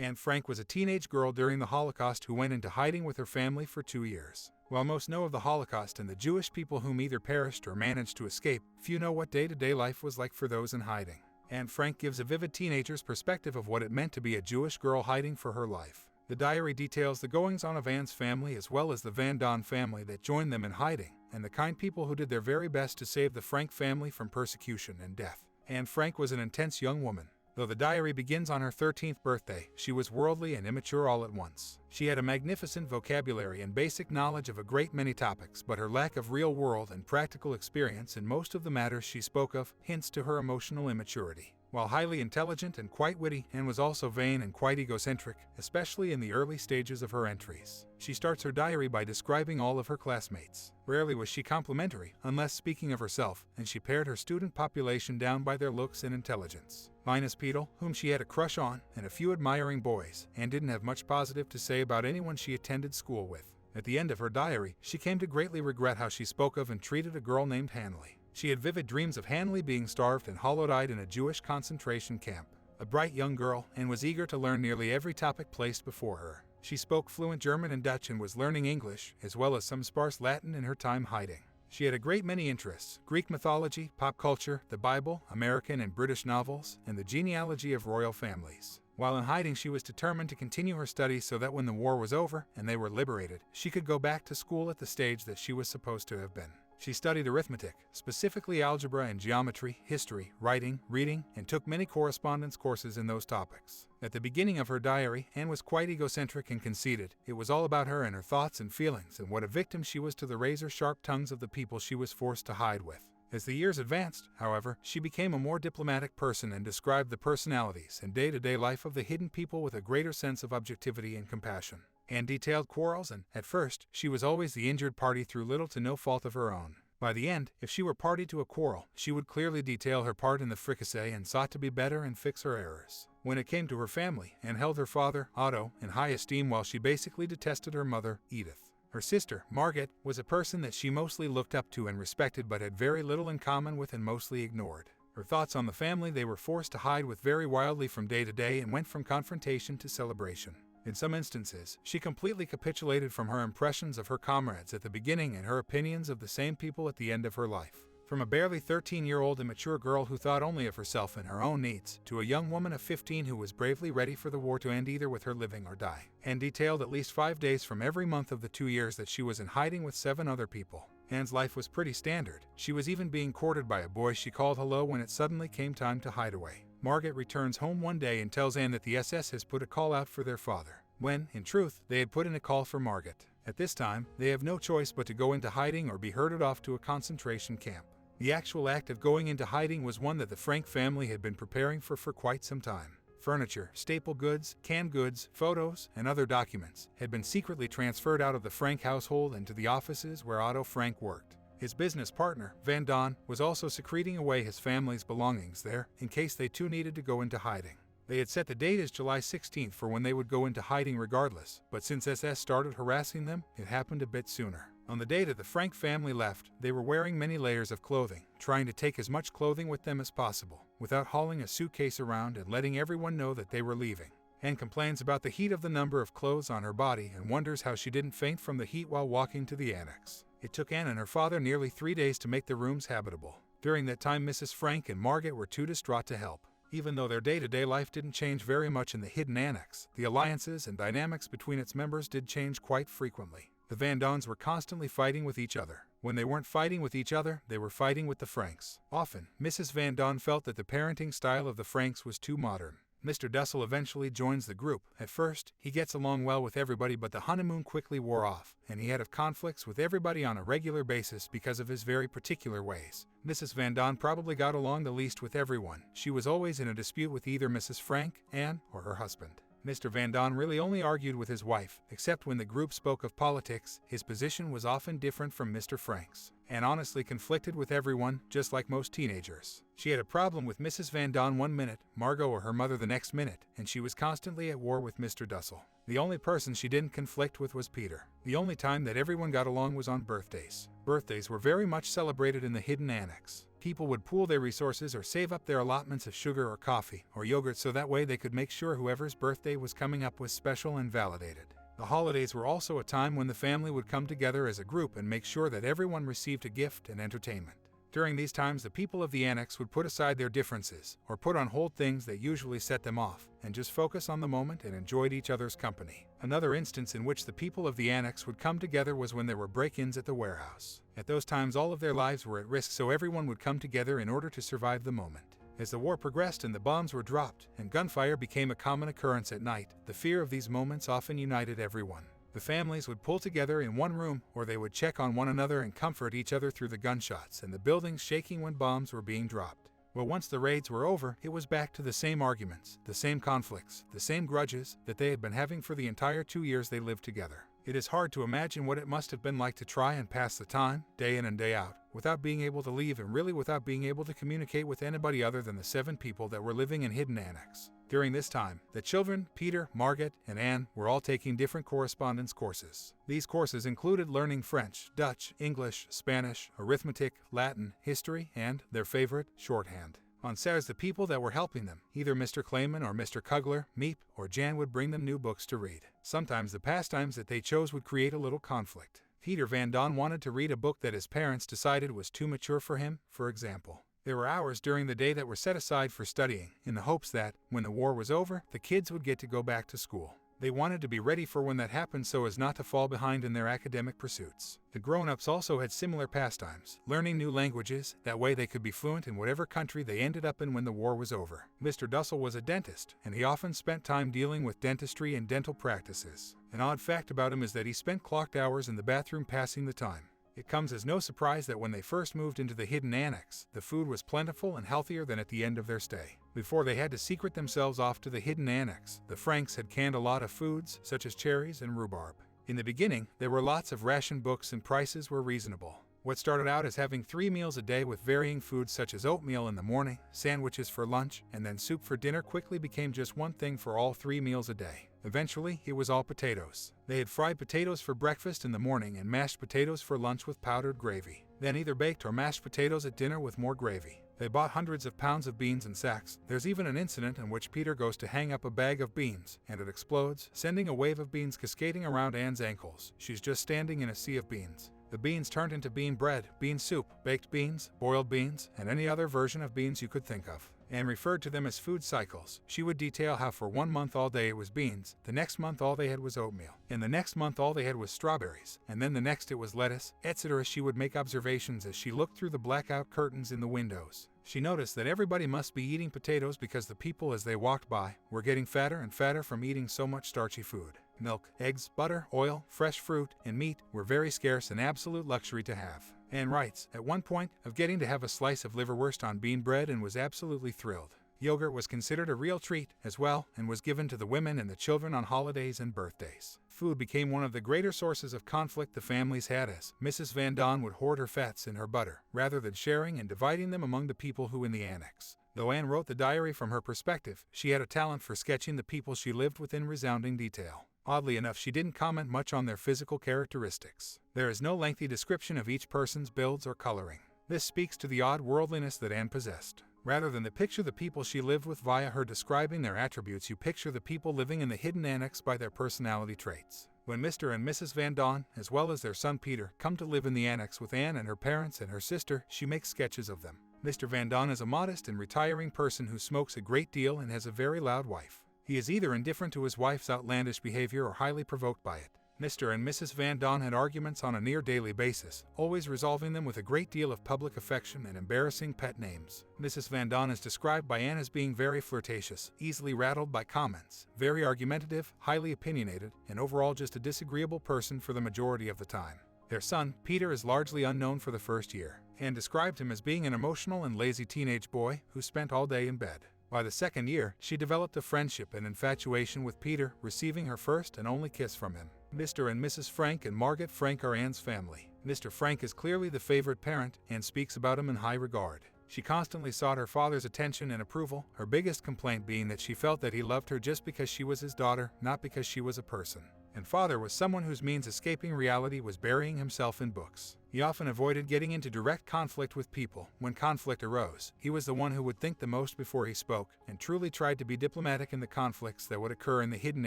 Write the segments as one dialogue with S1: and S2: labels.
S1: Anne Frank was a teenage girl during the Holocaust who went into hiding with her family for 2 years. While most know of the Holocaust and the Jewish people whom either perished or managed to escape, few know what day-to-day life was like for those in hiding. Anne Frank gives a vivid teenager's perspective of what it meant to be a Jewish girl hiding for her life. The diary details the goings-on of Anne's family as well as the Van Don family that joined them in hiding, and the kind people who did their very best to save the Frank family from persecution and death. Anne Frank was an intense young woman. Though the diary begins on her 13th birthday, she was worldly and immature all at once. She had a magnificent vocabulary and basic knowledge of a great many topics, but her lack of real-world and practical experience in most of the matters she spoke of hints to her emotional immaturity. While highly intelligent and quite witty, Anne was also vain and quite egocentric, especially in the early stages of her entries. She starts her diary by describing all of her classmates. Rarely was she complimentary, unless speaking of herself, and she pared her student population down by their looks and intelligence. Minus Petal, whom she had a crush on, and a few admiring boys, Anne didn't have much positive to say about anyone she attended school with. At the end of her diary, she came to greatly regret how she spoke of and treated a girl named Hanley. She had vivid dreams of Hanley being starved and hollowed-eyed in a Jewish concentration camp. A bright young girl, Anne was eager to learn nearly every topic placed before her. She spoke fluent German and Dutch and was learning English, as well as some sparse Latin in her time hiding. She had a great many interests: Greek mythology, pop culture, the Bible, American and British novels, and the genealogy of royal families. While in hiding, she was determined to continue her studies so that when the war was over and they were liberated, she could go back to school at the stage that she was supposed to have been. She studied arithmetic, specifically algebra and geometry, history, writing, reading, and took many correspondence courses in those topics. At the beginning of her diary, Anne was quite egocentric and conceited. It was all about her and her thoughts and feelings, and what a victim she was to the razor-sharp tongues of the people she was forced to hide with. As the years advanced, however, she became a more diplomatic person and described the personalities and day-to-day life of the hidden people with a greater sense of objectivity and compassion. Anne detailed quarrels, and, at first, she was always the injured party through little to no fault of her own. By the end, if she were party to a quarrel, she would clearly detail her part in the fricassee and sought to be better and fix her errors. When it came to her family, Anne held her father, Otto, in high esteem while she basically detested her mother, Edith. Her sister, Margaret, was a person that she mostly looked up to and respected but had very little in common with and mostly ignored. Her thoughts on the family they were forced to hide with varied wildly from day to day and went from confrontation to celebration. In some instances, she completely capitulated from her impressions of her comrades at the beginning and her opinions of the same people at the end of her life. From a barely 13-year-old immature girl who thought only of herself and her own needs, to a young woman of 15 who was bravely ready for the war to end either with her living or die, and detailed at least 5 days from every month of the 2 years that she was in hiding with 7 other people. Anne's life was pretty standard. She was even being courted by a boy she called hello when it suddenly came time to hide away. Margaret returns home one day and tells Anne that the SS has put a call out for their father, when, in truth, they had put in a call for Margaret. At this time, they have no choice but to go into hiding or be herded off to a concentration camp. The actual act of going into hiding was one that the Frank family had been preparing for quite some time. Furniture, staple goods, canned goods, photos, and other documents had been secretly transferred out of the Frank household into the offices where Otto Frank worked. His business partner, Van Don, was also secreting away his family's belongings there, in case they too needed to go into hiding. They had set the date as July 16th for when they would go into hiding regardless, but since SS started harassing them, it happened a bit sooner. On the day that the Frank family left, they were wearing many layers of clothing, trying to take as much clothing with them as possible, without hauling a suitcase around and letting everyone know that they were leaving. Anne complains about the heat of the number of clothes on her body and wonders how she didn't faint from the heat while walking to the annex. It took Anne and her father nearly 3 days to make the rooms habitable. During that time, Mrs. Frank and Margaret were too distraught to help. Even though their day-to-day life didn't change very much in the hidden annex, the alliances and dynamics between its members did change quite frequently. The Van Dons were constantly fighting with each other. When they weren't fighting with each other, they were fighting with the Franks. Often, Mrs. Van Don felt that the parenting style of the Franks was too modern. Mr. Dussel eventually joins the group. At first, he gets along well with everybody, but the honeymoon quickly wore off, and he had conflicts with everybody on a regular basis because of his very particular ways. Mrs. Van Don probably got along the least with everyone. She was always in a dispute with either Mrs. Frank, Anne, or her husband. Mr. Van Don really only argued with his wife, except when the group spoke of politics. His position was often different from Mr. Frank's, and honestly conflicted with everyone, just like most teenagers. She had a problem with Mrs. Van Don one minute, Margot or her mother the next minute, and she was constantly at war with Mr. Dussel. The only person she didn't conflict with was Peter. The only time that everyone got along was on birthdays. Birthdays were very much celebrated in the hidden annex. People would pool their resources or save up their allotments of sugar or coffee or yogurt so that way they could make sure whoever's birthday was coming up was special and validated. The holidays were also a time when the family would come together as a group and make sure that everyone received a gift and entertainment. During these times, the people of the annex would put aside their differences, or put on hold things that usually set them off, and just focus on the moment and enjoyed each other's company. Another instance in which the people of the annex would come together was when there were break-ins at the warehouse. At those times, all of their lives were at risk, so everyone would come together in order to survive the moment. As the war progressed and the bombs were dropped, and gunfire became a common occurrence at night, the fear of these moments often united everyone. The families would pull together in one room, or they would check on one another and comfort each other through the gunshots and the buildings shaking when bombs were being dropped. Well, once the raids were over, it was back to the same arguments, the same conflicts, the same grudges that they had been having for the entire 2 years they lived together. It is hard to imagine what it must have been like to try and pass the time, day in and day out, without being able to leave and really without being able to communicate with anybody other than the 7 people that were living in Hidden Annex. During this time, the children, Peter, Margaret, and Anne, were all taking different correspondence courses. These courses included learning French, Dutch, English, Spanish, arithmetic, Latin, history, and, their favorite, shorthand. On Saturdays, the people that were helping them, either Mr. Clayman or Mr. Kugler, Meep, or Jan, would bring them new books to read. Sometimes the pastimes that they chose would create a little conflict. Peter Van Don wanted to read a book that his parents decided was too mature for him, for example. There were hours during the day that were set aside for studying, in the hopes that, when the war was over, the kids would get to go back to school. They wanted to be ready for when that happened so as not to fall behind in their academic pursuits. The grown-ups also had similar pastimes, learning new languages, that way they could be fluent in whatever country they ended up in when the war was over. Mr. Dussel was a dentist, and he often spent time dealing with dentistry and dental practices. An odd fact about him is that he spent clocked hours in the bathroom passing the time. It comes as no surprise that when they first moved into the Hidden Annex, the food was plentiful and healthier than at the end of their stay. Before they had to secret themselves off to the Hidden Annex, the Franks had canned a lot of foods, such as cherries and rhubarb. In the beginning, there were lots of ration books and prices were reasonable. What started out as having 3 meals a day with varying foods such as oatmeal in the morning, sandwiches for lunch, and then soup for dinner quickly became just one thing for all 3 meals a day. Eventually, it was all potatoes. They had fried potatoes for breakfast in the morning and mashed potatoes for lunch with powdered gravy. Then either baked or mashed potatoes at dinner with more gravy. They bought hundreds of pounds of beans in sacks. There's even an incident in which Peter goes to hang up a bag of beans, and it explodes, sending a wave of beans cascading around Anne's ankles. She's just standing in a sea of beans. The beans turned into bean bread, bean soup, baked beans, boiled beans, and any other version of beans you could think of. Anne referred to them as food cycles. She would detail how for 1 month all day it was beans, the next month all they had was oatmeal, and the next month all they had was strawberries, and then the next it was lettuce, etc. She would make observations as she looked through the blackout curtains in the windows. She noticed that everybody must be eating potatoes because the people as they walked by were getting fatter and fatter from eating so much starchy food. Milk, eggs, butter, oil, fresh fruit, and meat were very scarce and absolute luxury to have. Anne writes, at one point, of getting to have a slice of liverwurst on bean bread and was absolutely thrilled. Yogurt was considered a real treat, as well, and was given to the women and the children on holidays and birthdays. Food became one of the greater sources of conflict the families had as Mrs. Van Don would hoard her fats in her butter, rather than sharing and dividing them among the people who in the annex. Though Anne wrote the diary from her perspective, she had a talent for sketching the people she lived with in resounding detail. Oddly enough, she didn't comment much on their physical characteristics. There is no lengthy description of each person's builds or coloring. This speaks to the odd worldliness that Anne possessed. Rather than picture the people she lived with via her describing their attributes, you picture the people living in the Hidden Annex by their personality traits. When Mr. and Mrs. Van Don, as well as their son Peter, come to live in the annex with Anne and her parents and her sister, she makes sketches of them. Mr. Van Don is a modest and retiring person who smokes a great deal and has a very loud wife. He is either indifferent to his wife's outlandish behavior or highly provoked by it. Mr. and Mrs. Van Don had arguments on a near-daily basis, always resolving them with a great deal of public affection and embarrassing pet names. Mrs. Van Don is described by Anne as being very flirtatious, easily rattled by comments, very argumentative, highly opinionated, and overall just a disagreeable person for the majority of the time. Their son, Peter, is largely unknown for the first year. Anne described him as being an emotional and lazy teenage boy who spent all day in bed. By the second year, she developed a friendship and infatuation with Peter, receiving her first and only kiss from him. Mr. and Mrs. Frank and Margaret Frank are Anne's family. Mr. Frank is clearly the favorite parent and speaks about him in high regard. She constantly sought her father's attention and approval, her biggest complaint being that she felt that he loved her just because she was his daughter, not because she was a person. And father was someone whose means escaping reality was burying himself in books. He often avoided getting into direct conflict with people. When conflict arose, he was the one who would think the most before he spoke, and truly tried to be diplomatic in the conflicts that would occur in the hidden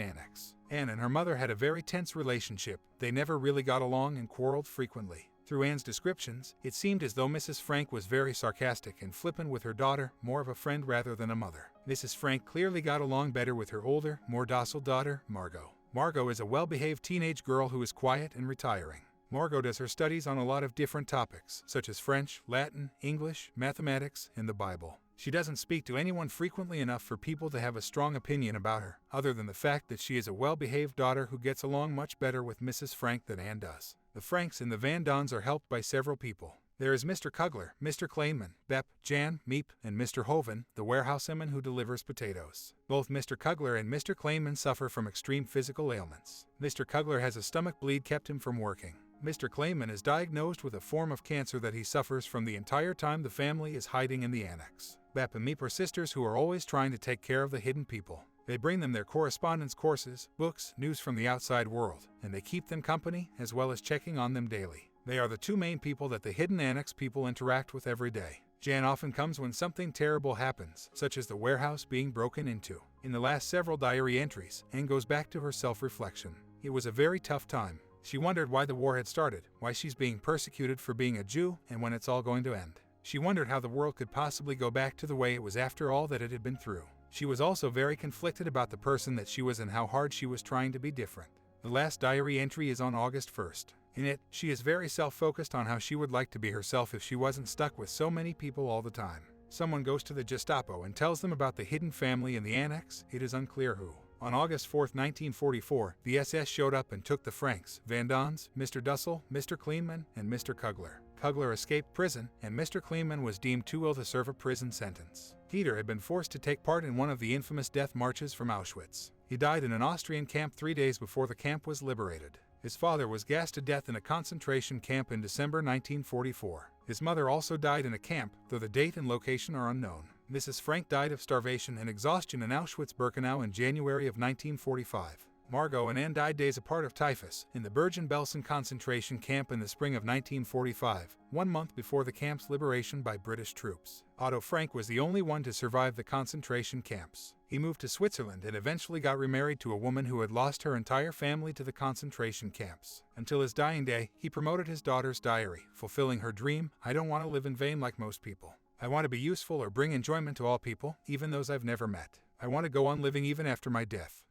S1: annex. Anne and her mother had a very tense relationship. They never really got along and quarreled frequently. Through Anne's descriptions, it seemed as though Mrs. Frank was very sarcastic and flippant with her daughter, more of a friend rather than a mother. Mrs. Frank clearly got along better with her older, more docile daughter, Margot. Margot is a well-behaved teenage girl who is quiet and retiring. Margot does her studies on a lot of different topics, such as French, Latin, English, mathematics, and the Bible. She doesn't speak to anyone frequently enough for people to have a strong opinion about her, other than the fact that she is a well-behaved daughter who gets along much better with Mrs. Frank than Anne does. The Franks and the Van Dons are helped by several people. There is Mr. Kugler, Mr. Kleinman, Bep, Jan, Miep, and Mr. Hoven, the warehouseman who delivers potatoes. Both Mr. Kugler and Mr. Kleinman suffer from extreme physical ailments. Mr. Kugler has a stomach bleed kept him from working. Mr. Kleinman is diagnosed with a form of cancer that he suffers from the entire time the family is hiding in the annex. Bep and Miep are sisters who are always trying to take care of the hidden people. They bring them their correspondence courses, books, news from the outside world, and they keep them company as well as checking on them daily. They are the two main people that the hidden annex people interact with every day. Jan often comes when something terrible happens, such as the warehouse being broken into. In the last several diary entries, Anne goes back to her self-reflection. It was a very tough time. She wondered why the war had started, why she's being persecuted for being a Jew, and when it's all going to end. She wondered how the world could possibly go back to the way it was after all that it had been through. She was also very conflicted about the person that she was and how hard she was trying to be different. The last diary entry is on August 1st. In it, she is very self-focused on how she would like to be herself if she wasn't stuck with so many people all the time. Someone goes to the Gestapo and tells them about the hidden family in the annex. It is unclear who. On August 4, 1944, the SS showed up and took the Franks, Van Dons, Mr. Dussel, Mr. Kleinman, and Mr. Kugler. Kugler escaped prison, and Mr. Kleinman was deemed too ill to serve a prison sentence. Peter had been forced to take part in one of the infamous death marches from Auschwitz. He died in an Austrian camp 3 days before the camp was liberated. His father was gassed to death in a concentration camp in December 1944. His mother also died in a camp, though the date and location are unknown. Mrs. Frank died of starvation and exhaustion in Auschwitz-Birkenau in January of 1945. Margot and Anne died days apart of typhus in the Bergen-Belsen concentration camp in the spring of 1945, 1 month before the camp's liberation by British troops. Otto Frank was the only one to survive the concentration camps. He moved to Switzerland and eventually got remarried to a woman who had lost her entire family to the concentration camps. Until his dying day, he promoted his daughter's diary, fulfilling her dream, "I don't want to live in vain like most people. I want to be useful or bring enjoyment to all people, even those I've never met. I want to go on living even after my death."